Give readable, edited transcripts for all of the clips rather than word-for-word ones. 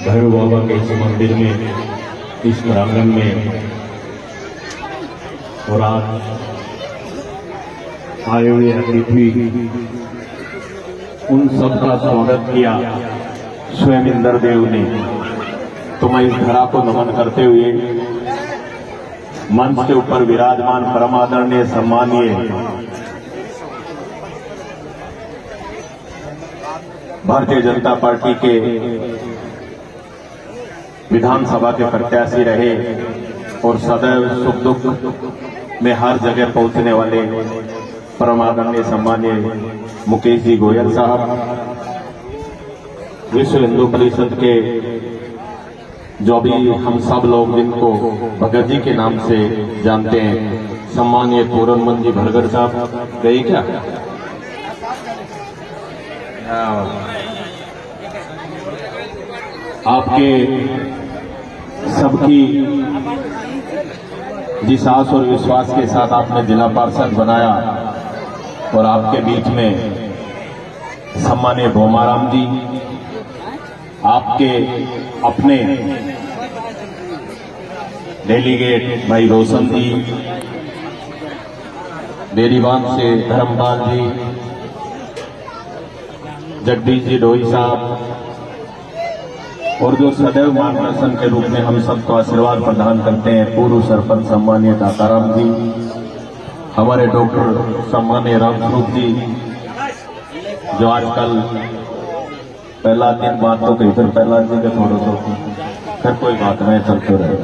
भैरव बाबा के इस मंदिर में, इस प्रांगण में, और आज आए हुए अतिथि उन सबका स्वागत किया स्वयं इंद्रदेव ने। तो मैं इस धरा को नमन करते हुए मंच के ऊपर विराजमान परम आदरणीय सम्मानीय भारतीय जनता पार्टी के विधानसभा के प्रत्याशी रहे और सदैव सुख दुख में हर जगह पहुंचने वाले परम आदरणीय सम्मानीय मुकेश जी गोयल साहब, विश्व हिंदू परिषद के जो भी हम सब लोग जिनको भगत जी के नाम से जानते हैं, सम्मानीय पूरनमन जी भरगड़ साहब गए क्या? आपके सबकी जिस आस और विश्वास के साथ आपने जिला पार्षद बनाया और आपके बीच में सम्मानीय भोमाराम जी, आपके अपने डेलीगेट भाई रोशन जी, डेरीवान से धर्मपाल जी, जगदीश जी डोई साहब, और जो सदैव मार्गदर्शन के रूप में हम सबको आशीर्वाद प्रदान करते हैं पूर्व सरपंच सम्मानीय दाताराम जी, हमारे डॉक्टर सम्मानीय रामस्वरूप जी, जो आजकल पहला दिन बात तो कही फिर पहला दिन का थोड़ा सा फिर कोई बात नहीं चलते रहे,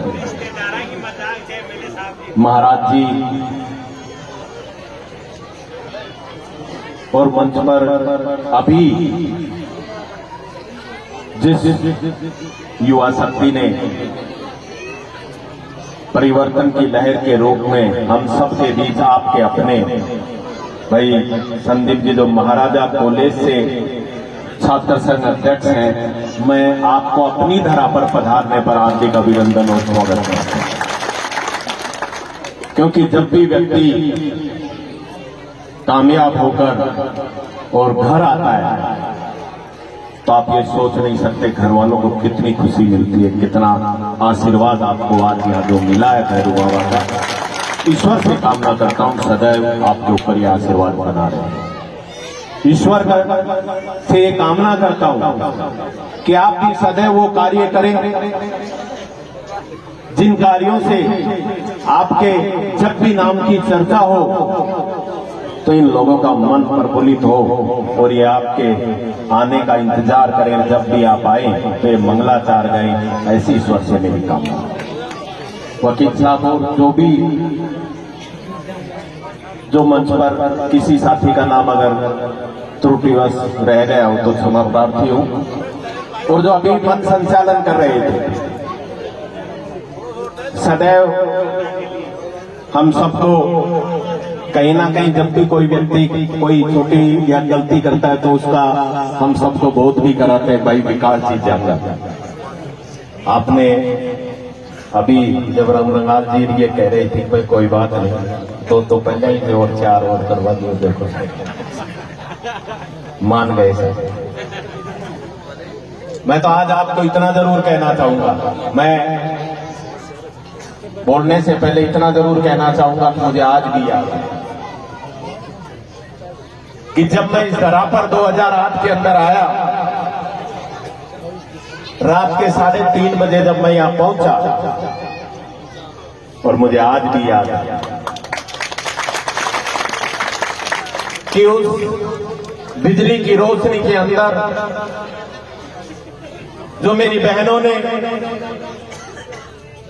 महाराज जी, और मंच पर अभी जिस युवा शक्ति ने परिवर्तन की लहर के रूप में हम सबके बीच आपके अपने भाई संदीप जी जो महाराजा कॉलेज से छात्र संघ अध्यक्ष हैं, मैं आपको अपनी धरा पर पधारने पर हार्दिक अभिनंदन और स्वागत करता हूं। क्योंकि जब भी व्यक्ति कामयाब होकर और घर आता है तो आप ये सोच नहीं सकते घर वालों को कितनी खुशी मिलती है, कितना आशीर्वाद आपको आज यहाँ जो मिला है भैरव बाबा का। ईश्वर से कामना करता हूँ सदैव आपके ऊपर ये आशीर्वाद बना रहे। ईश्वर से ये कामना करता हूँ कि आप भी सदैव वो कार्य करें जिन कार्यों से आपके जब भी नाम की चर्चा हो तो इन लोगों का मन प्रफुल्लित हो और ये आपके आने का इंतजार करें। जब भी आप आए तो ये मंगलाचार गए, ऐसी ईश्वर से मेरी कामना। वकील साहब और जो भी जो मंच पर किसी साथी का नाम अगर त्रुटिवश रह गया हो तो क्षमा प्रार्थी हूं, और जो अभी मंच संचालन कर रहे थे, सदैव हम सबको कहीं ना कहीं जब भी कोई व्यक्ति कोई छोटी या गलती करता है तो उसका हम सबको बोध भी कराते हैं, भाई विकास जी जाता है। आपने अभी जब रंगाल जी ये कह रहे थे भाई कोई बात नहीं तो पहले ही में और 4 और करवा दियो, देखो मान गए सर। मैं तो आज आपको इतना जरूर कहना चाहूंगा, मैं बोलने से पहले इतना जरूर कहना चाहूंगा कि मुझे आज भी याद है कि जब मैं इस धरा पर 2008 के अंदर आया, रात के 3:30 बजे जब मैं यहां पहुंचा, और मुझे आज भी याद है कि उस बिजली की रोशनी के अंदर जो मेरी बहनों ने,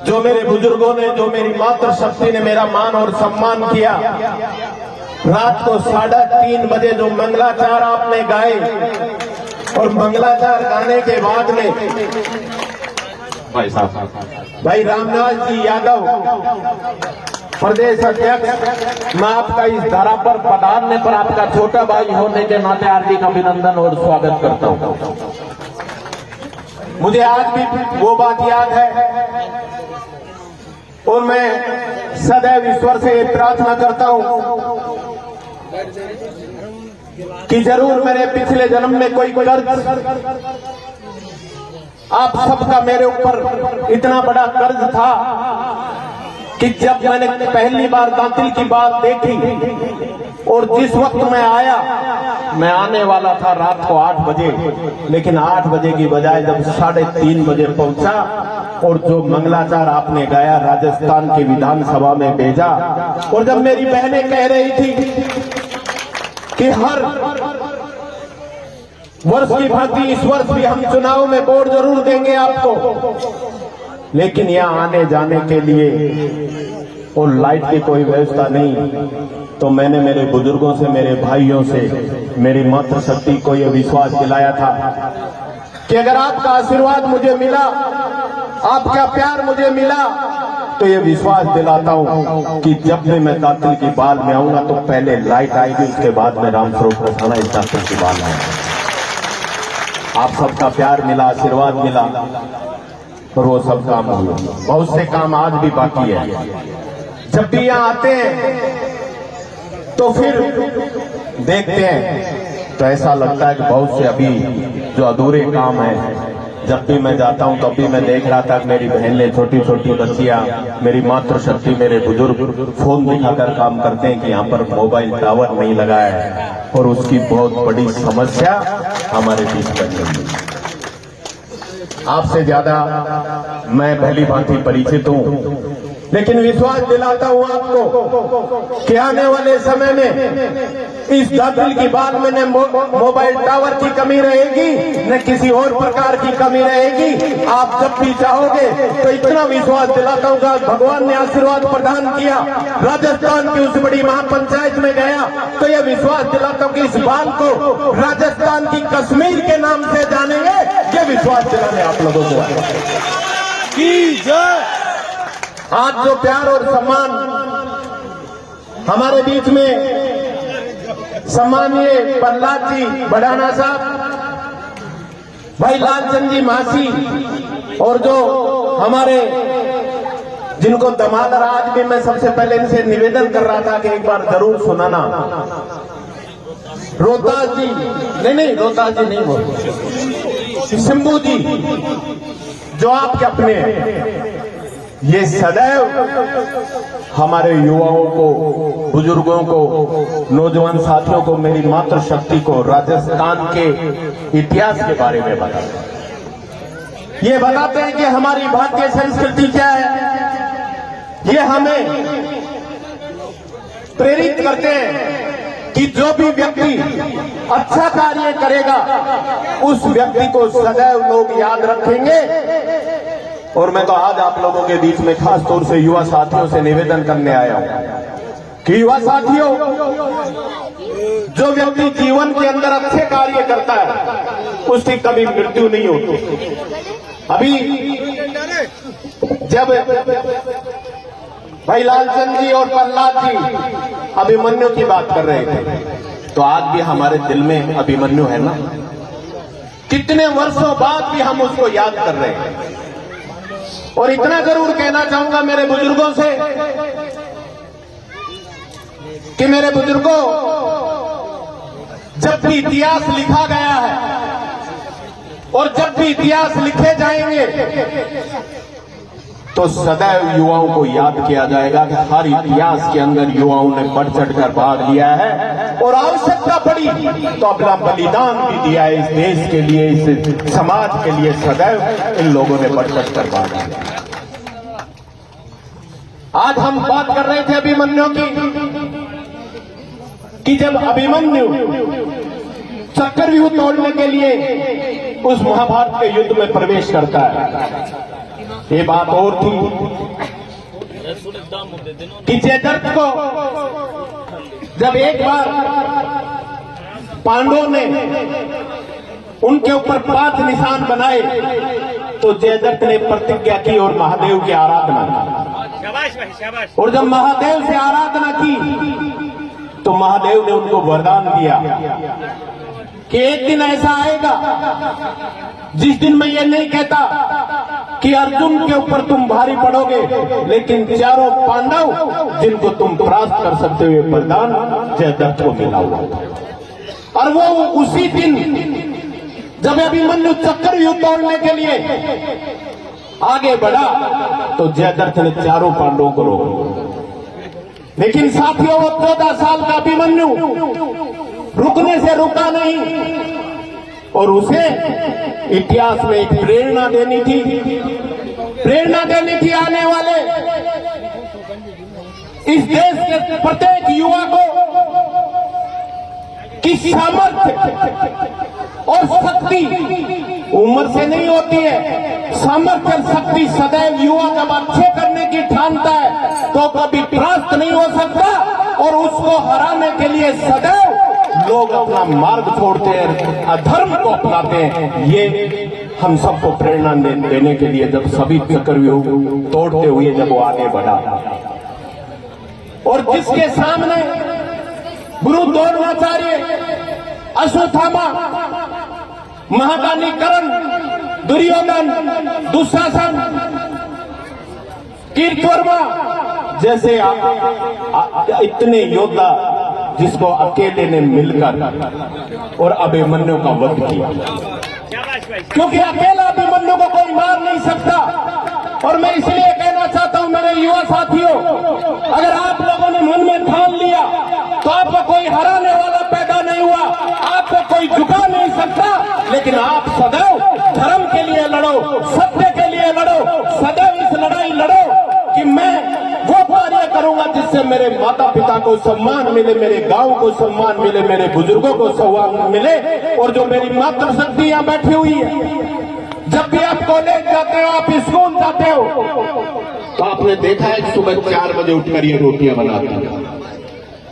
जो मेरे बुजुर्गों ने, जो मेरी मातृशक्ति ने मेरा मान और सम्मान किया, रात को 3:30 बजे जो मंगलाचार आपने गाए, और मंगलाचार गाने के बाद में भाई साहब, भाई रामनाथ जी यादव प्रदेश अध्यक्ष, मैं आपका इस धरा पर पधारने पर आपका छोटा भाई होने के नाते हार्दिक अभिनंदन और स्वागत करता हूं। मुझे आज भी वो बात याद है और मैं सदैव ईश्वर से प्रार्थना करता हूं कि जरूर मेरे पिछले जन्म में कोई कर्ज आप सबका मेरे ऊपर इतना बड़ा कर्ज था कि जब मैंने पहली बार दातिल की बात देखी और जिस वक्त मैं आया, मैं आने वाला था रात को 8 बजे, लेकिन 8 बजे की बजाय जब 3:30 बजे पहुंचा और जो मंगलाचार आपने गाया राजस्थान की विधानसभा में भेजा, और जब मेरी बहनें कह रही थी कि हर वर्ष की भांति इस वर्ष भी हम चुनाव में वोट जरूर देंगे आपको, लेकिन यहाँ आने जाने के लिए और लाइट की कोई व्यवस्था नहीं, तो मैंने मेरे बुजुर्गों से, मेरे भाइयों से, मेरी मातृशक्ति को यह विश्वास दिलाया था कि अगर आपका आशीर्वाद मुझे मिला, आपका प्यार मुझे मिला, तो ये विश्वास दिलाता हूं कि जब भी मैं दातिल की बाल में आऊंगा तो पहले लाइट आएगी, उसके बाद में रामस्वरूप रसाना इस दातिल की बाल में। आप सबका प्यार मिला, आशीर्वाद मिला और वो सब काम हुआ। बहुत से काम आज भी बाकी है। जब भी यहाँ आते हैं तो फिर देखते हैं तो ऐसा लगता है कि बहुत से अभी जो अधूरे काम है। जब भी मैं जाता हूं तब भी मैं देख रहा था कि मेरी बहनें, छोटी छोटी बच्चियां, मेरी मातृशक्ति, मेरे बुजुर्ग फोन दिखाकर काम करते हैं कि यहाँ पर मोबाइल टावर नहीं लगा है, और उसकी बहुत बड़ी समस्या हमारे बीच बन गई है। आपसे ज्यादा मैं भली भांति परिचित हूं, लेकिन विश्वास दिलाता हूं आपको कि आने वाले समय में इस दातिल की बात में न मोबाइल टावर की कमी रहेगी, न किसी और प्रकार की कमी रहेगी। आप जब भी चाहोगे तो इतना विश्वास दिलाता हूं कि भगवान ने आशीर्वाद प्रदान किया, राजस्थान की उस बड़ी महापंचायत में गया, तो यह विश्वास दिलाता हूं कि इस बाल को राजस्थान की कश्मीर के नाम से जानेंगे। ये विश्वास दिलाने आप लोगों को आज जो प्यार और सम्मान हमारे बीच में सम्मानीय प्रहलाद जी बढ़ाना साहब, भाई लालचंद जी मासी, और जो हमारे जिनको दमादर, आज भी मैं सबसे पहले इनसे निवेदन कर रहा था कि एक बार जरूर सुनाना। रोहतास जी, नहीं रोहतास जी नहीं, वो शंभू जी जो आपके अपने हैं, ये सदैव हमारे युवाओं को, बुजुर्गों को, नौजवान साथियों को, मेरी मातृशक्ति को राजस्थान के इतिहास के बारे में बताते हैं। ये बताते हैं कि हमारी भारतीय संस्कृति क्या है। ये हमें प्रेरित करते हैं कि जो भी व्यक्ति अच्छा कार्य करेगा उस व्यक्ति को सदैव लोग याद रखेंगे। और मैं तो आज आप लोगों के बीच में खास तौर से युवा साथियों से निवेदन करने आया हूं कि युवा साथियों, जो व्यक्ति जीवन के अंदर अच्छे कार्य करता है उसकी कभी मृत्यु नहीं होती। अभी जब भाई लालचंद जी और प्रहलाद जी अभिमन्यु की बात कर रहे थे, तो आज भी हमारे दिल में अभिमन्यु है ना। कितने वर्षों बाद भी हम उसको याद कर रहे हैं। और इतना जरूर कहना चाहूंगा मेरे बुजुर्गों से कि मेरे बुजुर्गों, जब भी इतिहास लिखा गया है और जब भी इतिहास लिखे जाएंगे तो सदैव युवाओं को याद किया जाएगा कि हर इतिहास के अंदर युवाओं ने बढ़ चढ़कर भाग लिया है, और आवश्यकता पड़ी तो अपना बलिदान भी दिया है इस देश के लिए, इस समाज के लिए। सदैव इन लोगों ने बढ़ चढ़कर भाग लिया। आज हम बात कर रहे थे अभिमन्यु की, कि जब अभिमन्यु चक्रव्यूह तोड़ने के लिए उस महाभारत के युद्ध में प्रवेश करता है, ये बात और थी कि जयद्रथ को जब एक बार पांडवों ने उनके ऊपर 5 निशान बनाए तो जयद्रथ ने प्रतिज्ञा की और महादेव की आराधना की। और जब महादेव से आराधना की तो महादेव ने उनको वरदान दिया कि एक दिन ऐसा आएगा जिस दिन मैं ये नहीं कहता कि अर्जुन के ऊपर तुम भारी पड़ोगे, लेकिन चारों पांडव जिनको तुम प्राप्त कर सकते हुए वरदान जयद्रथ को मिला हुआ था। और वो उसी दिन जब अभिमन्यु चक्रव्यूह तोड़ने के लिए आगे बढ़ा तो जयद्रथ ने चारों पांडवों को रोका। लेकिन साथियों, वो 14 साल का अभिमन्यु रुकने से रुका नहीं और उसे इतिहास में एक प्रेरणा देनी थी आने वाले इस देश के प्रत्येक युवा को कि सामर्थ्य और शक्ति उम्र से नहीं होती है। सामर्थ्य और शक्ति सदैव युवा जब अच्छे करने की ठानता है तो कभी परास्त नहीं हो सकता और उसको हराने के लिए सदैव लोग अपना मार्ग छोड़ते हैं, अधर्म को अपनाते हैं। ये हम सबको प्रेरणा देने के लिए जब सभी चक्रव्यूह तोड़ते हुए जब वो आगे बढ़ा और जिसके सामने गुरु द्रोणाचार्य, अश्वत्थामा, महाकाली, कर्ण, दुर्योधन, दुशासन, कीर्तिवर्मा जैसे इतने योद्धा जिसको अकेले ने मिलकर और अभिमन्यु का वध किया, क्योंकि अकेला अभिमन्यु को कोई मार नहीं सकता। और मैं इसलिए कहना चाहता हूं मेरे युवा साथियों, अगर आप लोगों ने मन में ठान लिया तो आपको कोई हराने वाला पैदा नहीं हुआ, आपको कोई झुका नहीं सकता। लेकिन आप सदैव धर्म के लिए लड़ो, सत्य के लिए लड़ो, सदैव इस लड़ाई लड़ो कि मैं वो कार्य करूंगा जिससे मेरे माता पिता को सम्मान मिले, मेरे गांव को सम्मान मिले, मेरे बुजुर्गों को सम्मान मिले। और जो मेरी मातृशक्ति यहां बैठी हुई है, जब भी आप कॉलेज जाते हो, आप स्कूल जाते हो, तो आपने देखा है कि सुबह 4 बजे उठकर ये रोटियां बनाती है,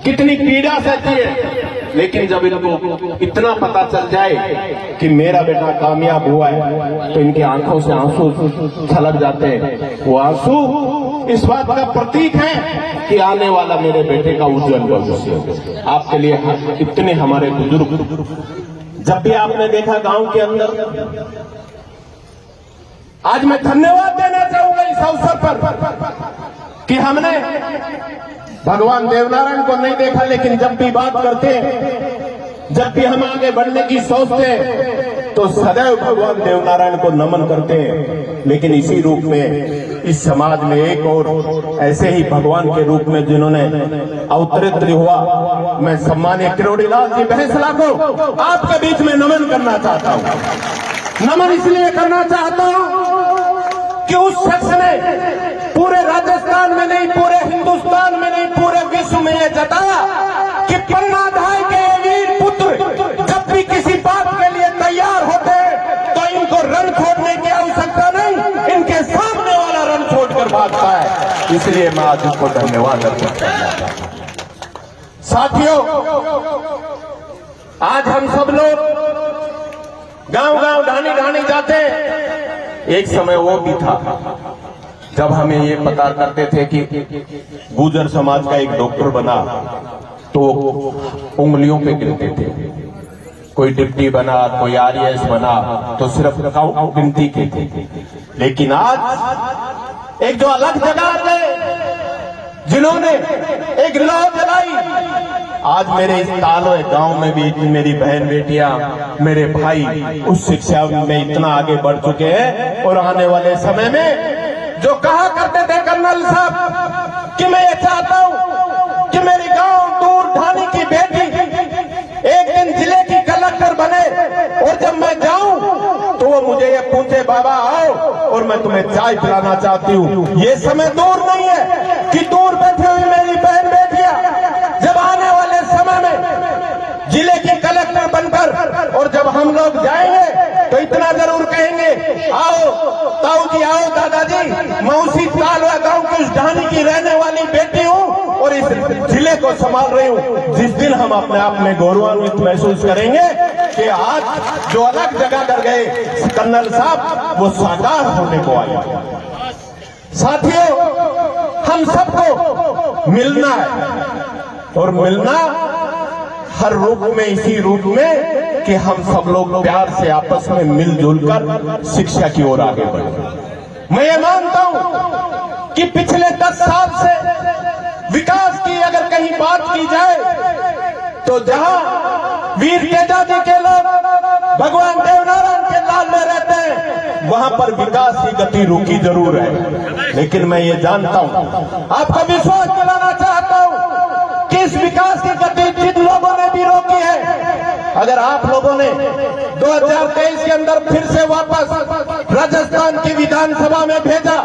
कितनी पीड़ा सहती है। लेकिन जब इनको इतना पता चल जाए कि मेरा बेटा कामयाब हुआ है तो इनकी आंखों से आंसू छलक जाते हैं। वो आंसू इस बात का प्रतीक है कि आने वाला मेरे बेटे का उज्जवल भविष्य। आपके लिए इतने हमारे बुजुर्ग, जब भी आपने देखा गांव के अंदर, आज मैं धन्यवाद देना चाहूंगा इस अवसर पर कि हमने भगवान देवनारायण को नहीं देखा, लेकिन जब भी बात करते हैं, जब भी हम आगे बढ़ने की सोचते हैं तो सदैव भगवान देवनारायण को नमन करते हैं। लेकिन इसी रूप में इस समाज में एक और ऐसे ही भगवान के रूप में जिन्होंने अवतरित हुआ, मैं सम्मानीय किरोड़ीलाल जी भैंसला को आपके बीच में नमन करना चाहता हूं। नमन इसलिए करना चाहता हूं कि उस शख्स ने पूरे राजस्थान में नहीं, पूरे हिंदुस्तान में नहीं, पूरे विश्व में यह जताया कि पन्नाधाय के वीर पुत्र जब भी किसी बात के लिए तैयार होते तो इनको रण छोड़ने की आवश्यकता नहीं, इनके सामने वाला रण छोड़कर भागता है। इसलिए मैं आज उसको धन्यवाद अर्पित करता हूं। साथियों, आज हम सब लोग गांव-गांव, ढाणी-ढाणी जाते। एक समय वो भी था जब हमें ये पता करते थे कि गुर्जर समाज का एक डॉक्टर बना तो उंगलियों पे गिनते थे, कोई डिप्टी बना, कोई आरएएस बना तो सिर्फ गिनती के थे। लेकिन आज एक जो अलग जगह गए, जिन्होंने एक लौ जलाई, आज मेरे इस तालो गांव में भी मेरी बहन बेटियां, मेरे भाई उस शिक्षा में इतना आगे बढ़ चुके हैं। और आने वाले समय में जो कहा करते थे कर्नल साहब कि मैं ये चाहता हूं कि मेरी गांव दूर ढाणी की बेटी एक दिन जिले की कलेक्टर बने और जब मैं जाऊं तो वो मुझे ये पूछे, बाबा आओ और मैं तुम्हें चाय पिलाना चाहती हूं। ये समय दूर नहीं है कि दूर बैठी हुई मेरी बहन बेटियां जब आने वाले समय में जिले की कलेक्टर बनकर और जब हम लोग जाएंगे तो इतना जरूर कहेंगे, आओ ताऊ जी, आओ दादाजी, मैं उसी तालवा गांव की उस ढाणी की रहने वाली बेटी हूं और इस जिले को संभाल रही हूं। जिस दिन हम अपने आप में गौरवान्वित महसूस करेंगे कि आज जो अलग जगह कर गए कर्नल साहब, वो साकार होने को आए। साथियों, हम सबको मिलना है और मिलना हर रूप में, इसी रूप में कि हम सब लोग प्यार से आपस में मिलजुल कर शिक्षा की ओर आगे बढ़े। मैं ये मानता हूं कि पिछले 10 साल से विकास की अगर कहीं बात की जाए तो जहां वीर तेजा जी के लोग भगवान देवनारायण के लाल में रहते हैं, वहां पर विकास की गति रुकी जरूर है। लेकिन मैं ये जानता हूं, आपका विश्वास दिलाना चाहता हूं कि इस विकास की गति जिन लोगों ने भी रोकी है, अगर आप लोगों ने 2023 के अंदर फिर से वापस राजस्थान की विधानसभा में भेजा,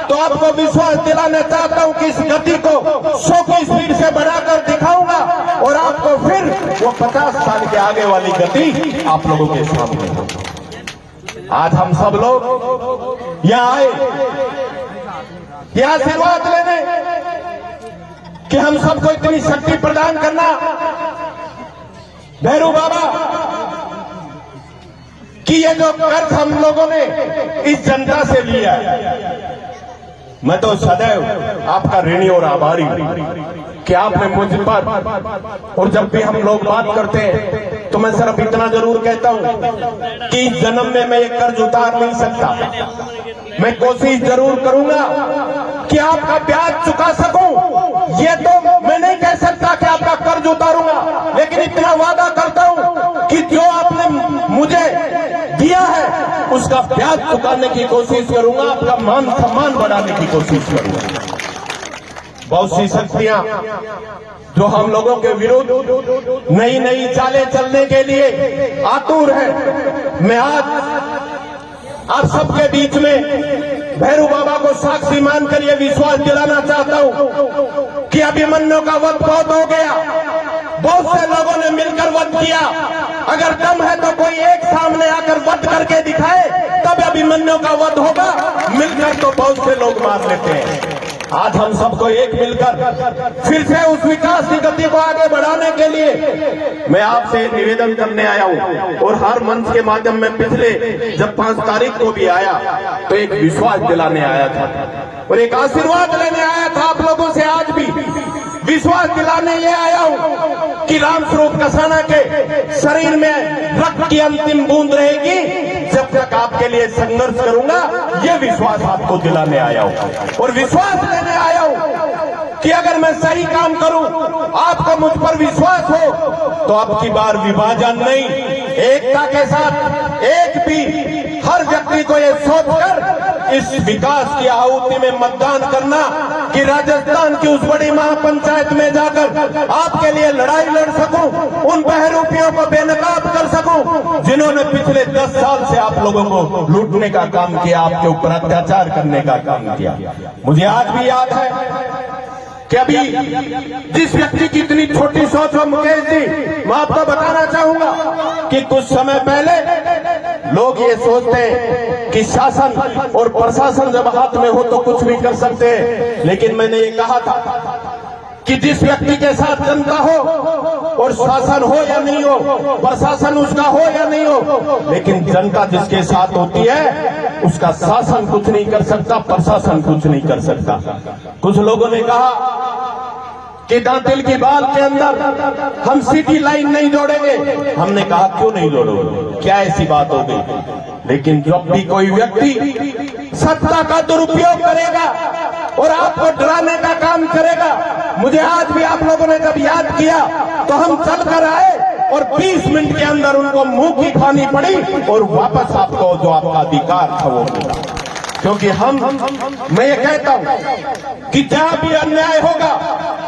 तो आपको विश्वास दिलाना चाहता हूं कि इस गति को 100 की स्पीड से बढ़ाकर दिखाऊंगा और आपको फिर वो 50 साल के आगे वाली गति आप लोगों के सामने होगी। आज हम सब लोग यहां आए यह आशीर्वाद लेने कि हम सबको इतनी शक्ति प्रदान करना भैरू बाबा कि ये जो कर्ज हम लोगों ने इस जनता से लिया है, मैं तो सदैव आपका ऋणी और आभारी कि आपने मुझ पर, और जब भी हम लोग बात करते हैं तो मैं सिर्फ इतना जरूर कहता हूं कि इस जन्म में मैं ये कर्ज उतार नहीं सकता, मैं कोशिश जरूर करूंगा कि आपका ब्याज चुका सकूं। ये तो मैं नहीं कह सकता कि आपका कर्ज उतारूंगा, लेकिन इतना वादा करता हूं कि जो आपने मुझे दिया है उसका ब्याज चुकाने की कोशिश करूंगा, आपका मान सम्मान बढ़ाने की कोशिश करूंगा। बहुत सी शक्तियां जो हम लोगों के विरुद्ध नई नई चालें चलने के लिए आतुर है, मैं आज आप सबके बीच में भैरू बाबा को साक्षी मानकर ये विश्वास दिलाना चाहता हूं कि अभिमन्यु का वध बहुत हो गया, बहुत से लोगों ने मिलकर वध किया। अगर दम है तो कोई एक सामने आकर वध करके दिखाए, तब अभिमन्यु का वध होगा। मिलकर तो बहुत से लोग मार लेते हैं। आज हम सबको एक मिलकर फिर से उस विकास की गति को आगे बढ़ाने के लिए मैं आपसे निवेदन करने आया हूं। और हर मंच के माध्यम में पिछले जब 5 तारीख को भी आया तो एक विश्वास दिलाने आया था और एक आशीर्वाद लेने आया था आप लोगों से। आज भी विश्वास दिलाने ये आया हूं कि रामस्वरूप कसाना के शरीर में रक्त की अंतिम बूंद रहेगी जब तक आपके लिए संघर्ष करूंगा। ये विश्वास आपको दिलाने आया हूं और विश्वास लेने आया हूं कि अगर मैं सही काम करूं, आपको मुझ पर विश्वास हो, तो अब की बार विभाजन नहीं, एकता के साथ एक भी हर व्यक्ति को ये सोचकर इस विकास की आहुति में मतदान करना कि राजस्थान की उस बड़ी महापंचायत में जाकर आपके लिए लड़ाई लड़ सकूं, उन बहरूपियों को बेनकाब कर सकूं जिन्होंने पिछले 10 साल से आप लोगों को लूटने का काम किया, आपके ऊपर अत्याचार करने का काम किया। मुझे आज भी याद है कि अभी जिस व्यक्ति की इतनी छोटी सोच हो मुकेश जी, मैं आपको बताना चाहूंगा कि कुछ समय पहले लोग ये सोचते हैं कि शासन और प्रशासन जब हाथ में हो तो कुछ भी कर सकते हैं, लेकिन मैंने ये कहा था कि जिस व्यक्ति के साथ जनता हो और शासन हो या नहीं हो, प्रशासन उसका हो या नहीं हो, लेकिन जनता जिसके साथ होती है उसका शासन कुछ नहीं कर सकता, प्रशासन कुछ नहीं कर सकता। कुछ लोगों ने कहा कि दांतिल की बाल के अंदर हम सिटी लाइन नहीं जोड़ेंगे। हमने कहा क्यों नहीं जोड़ोगे, क्या ऐसी बात हो गई। लेकिन जब भी कोई व्यक्ति सत्ता का दुरुपयोग करेगा और आपको डराने का काम करेगा, मुझे आज भी आप लोगों ने जब याद किया तो हम चल कर आए और 20 मिनट के अंदर उनको मुंह की खानी पड़ी और वापस आपको जो आपका अधिकार था वो मिला। क्योंकि मैं ये कहता हूं कि जहां भी अन्याय होगा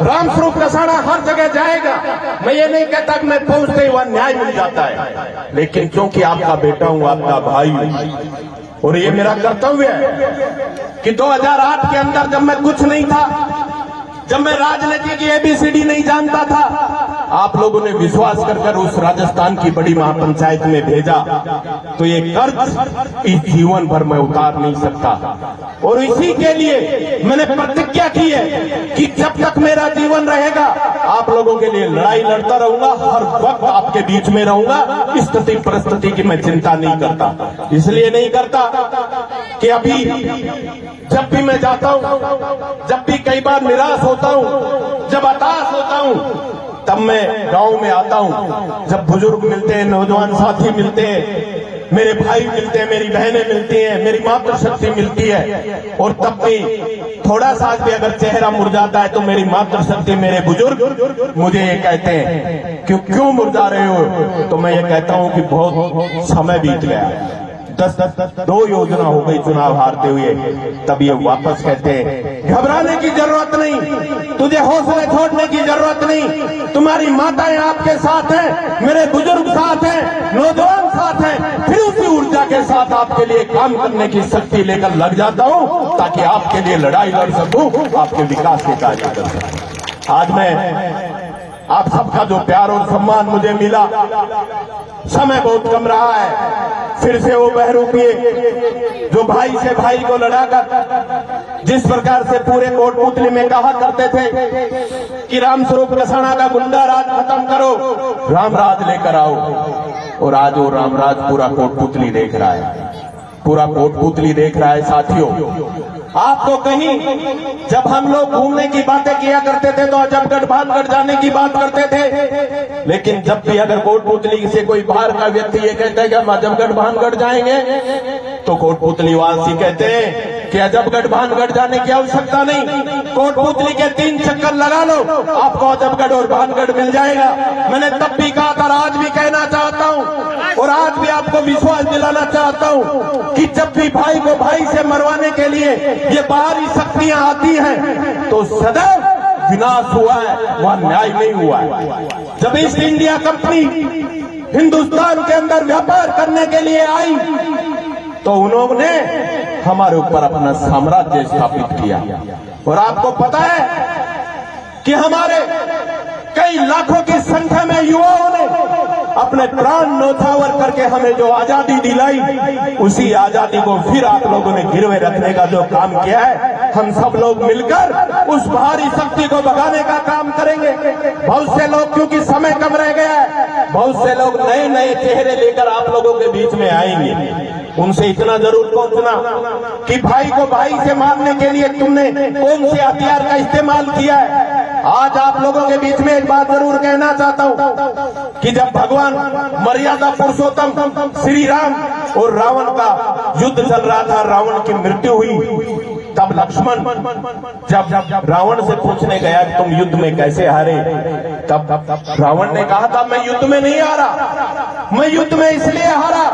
रामस्वरूप कसाना हर जगह जाएगा। मैं ये नहीं कहता कि मैं पहुंचते ही वहां न्याय मिल जाता है, लेकिन क्योंकि आपका बेटा हूं, आपका भाई हूं और ये मेरा कर्तव्य है कि 2008 के अंदर जब मैं कुछ नहीं था, जब मैं राजनीति की ABCD नहीं जानता था, आप लोगों ने विश्वास कर उस राजस्थान की बड़ी महापंचायत में भेजा, तो ये कर्ज इस जीवन भर मैं उतार नहीं सकता। और इसी के लिए मैंने प्रतिज्ञा की है कि जब तक मेरा जीवन रहेगा आप लोगों के लिए लड़ाई लड़ता रहूंगा, हर वक्त आपके बीच में रहूंगा। स्थिति परिस्थिति की मैं चिंता नहीं करता। इसलिए नहीं करता कि अभी जब भी मैं जाता हूं, जब भी कई बार निराश होता हूं, जब हताश होता हूं, तब मैं गांव में आता हूं। जब बुजुर्ग मिलते हैं, नौजवान साथी मिलते हैं, मेरे भाई मिलते हैं, मेरी बहनें मिलती हैं, मेरी मातृशक्ति मिलती है, और तब भी थोड़ा सा भी अगर चेहरा मुरझाता है तो मेरी मातृशक्ति, मेरे बुजुर्ग मुझे ये कहते हैं कि क्यों मुरझा रहे हो, तो मैं ये कहता हूं कि बहुत समय बीत गया, 10 योजना हो गई चुनाव हारते हुए। तब ये वापस कहते हैं घबराने की जरूरत नहीं, तुझे हौसले छोड़ने की जरूरत नहीं, तुम्हारी माताएं आपके साथ हैं, मेरे बुजुर्ग साथ हैं, नौजवान साथ हैं, फिर उसी ऊर्जा के साथ आपके लिए काम करने की शक्ति लेकर लग जाता हूं ताकि आपके लिए लड़ाई लड़ सकूं, आपके विकास के कार्य कर सकूं। आज मैं आप सबका जो प्यार और सम्मान मुझे मिला, समय बहुत कम रहा है, फिर से वो बहरूपिए जो भाई से भाई को लड़ाकर जिस प्रकार से पूरे कोटपुतली में कहा करते थे कि रामस्वरूप कसाना का गुंडा राज खत्म करो, राम राज लेकर आओ, और आज वो रामराज पूरा कोटपुतली देख रहा है, पूरा कोटपुतली देख रहा है। साथियों, आपको कहीं जब हम लोग घूमने की बातें किया करते थे तो अजबगढ़ भानगढ़ जाने की बात करते थे, लेकिन जब भी अगर कोटपुतली से कोई बाहर का व्यक्ति ये कहता है कि हम अजबगढ़ भानगढ़ जाएंगे, तो कोटपुतली वासी कहते हैं कि अजबगढ़ भानगढ़ जाने की आवश्यकता नहीं, कोटपुतली के 3 चक्कर लगा लो, आपको अजबगढ़ और भानगढ़ मिल जाएगा। मैंने तब भी कहा था, आज भी कहना चाहता हूं और आज भी आपको विश्वास दिलाना चाहता हूं कि जब भी भाई को भाई से मरवाने के लिए ये बाहरी शक्तियां आती हैं तो सदैव विनाश हुआ है, वहां न्याय नहीं हुआ है। जब ईस्ट इंडिया कंपनी हिंदुस्तान के अंदर व्यापार करने के लिए आई तो उन्होंने हमारे ऊपर अपना साम्राज्य स्थापित किया, और आपको पता है कि हमारे कई लाखों की संख्या में युवाओं ने अपने प्राण न्यौछावर करके हमें जो आजादी दिलाई, उसी आजादी को फिर आप लोगों ने गिरवे रखने का जो काम किया है, हम सब लोग मिलकर उस बाहरी शक्ति को भगाने का काम करेंगे। बहुत से लोग, क्योंकि समय कम रह गया है, बहुत से लोग नए नए चेहरे लेकर आप लोगों के बीच में आएंगे। उनसे इतना जरूर पहुंचना कि भाई को भाई से मारने के लिए तुमने कौन से हथियार का इस्तेमाल किया है। आज आप लोगों के बीच में एक बात जरूर कहना चाहता हूं कि जब भगवान मर्यादा पुरुषोत्तम श्री राम और रावण का युद्ध चल रहा था, रावण की मृत्यु हुई, तब लक्ष्मण जब रावण से पूछने गया कि तुम युद्ध में कैसे हारे, तब रावण ने कहा था मैं युद्ध में नहीं हारा, मैं युद्ध में इसलिए हारा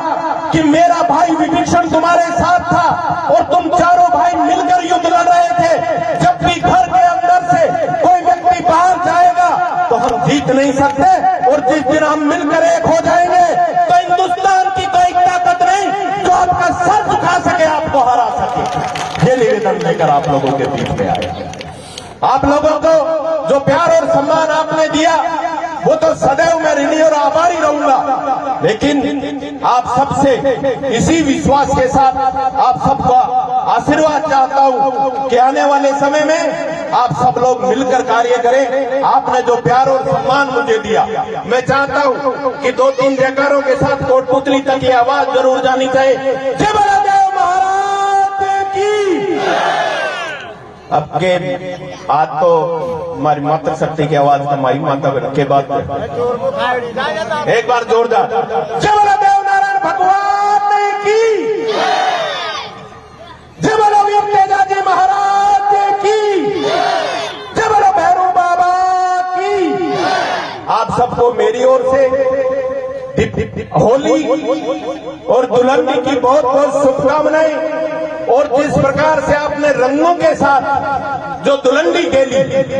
कि मेरा भाई विभीषण तुम्हारे साथ था और तुम चारों भाई मिलकर युद्ध लड़ रहे थे। जब भी घर के अंदर से कोई व्यक्ति बाहर जाएगा तो हम जीत नहीं सकते, और जिस दिन हम मिलकर एक हो जाएंगे तो हिंदुस्तान की कोई ताकत नहीं जो आपका सर झुका सके, आपको हरा सके। ये निवेदन लेकर आप लोगों के बीच में आए। आप लोगों को जो प्यार और सम्मान आपने दिया वो तो सदैव मैं ऋणी और आभारी रहूंगा, लेकिन आप सबसे इसी विश्वास के साथ आप सबका आशीर्वाद चाहता हूं कि आने वाले समय में आप सब लोग मिलकर कार्य करें। आपने जो प्यार और सम्मान मुझे दिया, मैं चाहता हूं कि 2-3 जयकारों के साथ कोटपुतली तक ये आवाज जरूर जानी चाहिए। जय बलदेव महाराज की। अब के आज तो हमारी मातृशक्ति की आवाज कमाई माता के बाद एक बार जोरदार जय बोलो देव नारायण भगवान की, जय बोलो वीर तेजाजी महाराज की, जय बोलो भैरू बाबा की। आप सबको मेरी ओर से होली और दुल्हन की बहुत बहुत शुभकामनाएं। और जिस प्रकार से आपने रंगों के साथ जो दुल्हन खेली,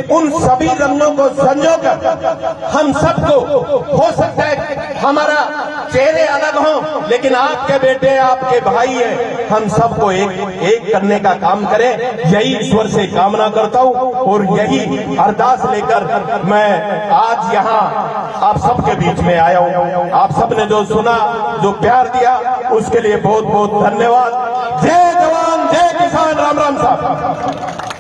उन सभी रंगों को संजोकर हम सबको, हो सकता है हमारा चेहरे अलग हों, लेकिन आपके बेटे आपके भाई हैं, हम सबको एक करने का काम करें, यही ईश्वर से कामना करता हूं और यही अरदास लेकर मैं आज यहाँ आप सबके बीच में आया हूं। आप सबने जो सुना, जो प्यार दिया, उसके लिए बहुत बहुत धन्यवाद। जय जवान जय किसान, राम राम साहब।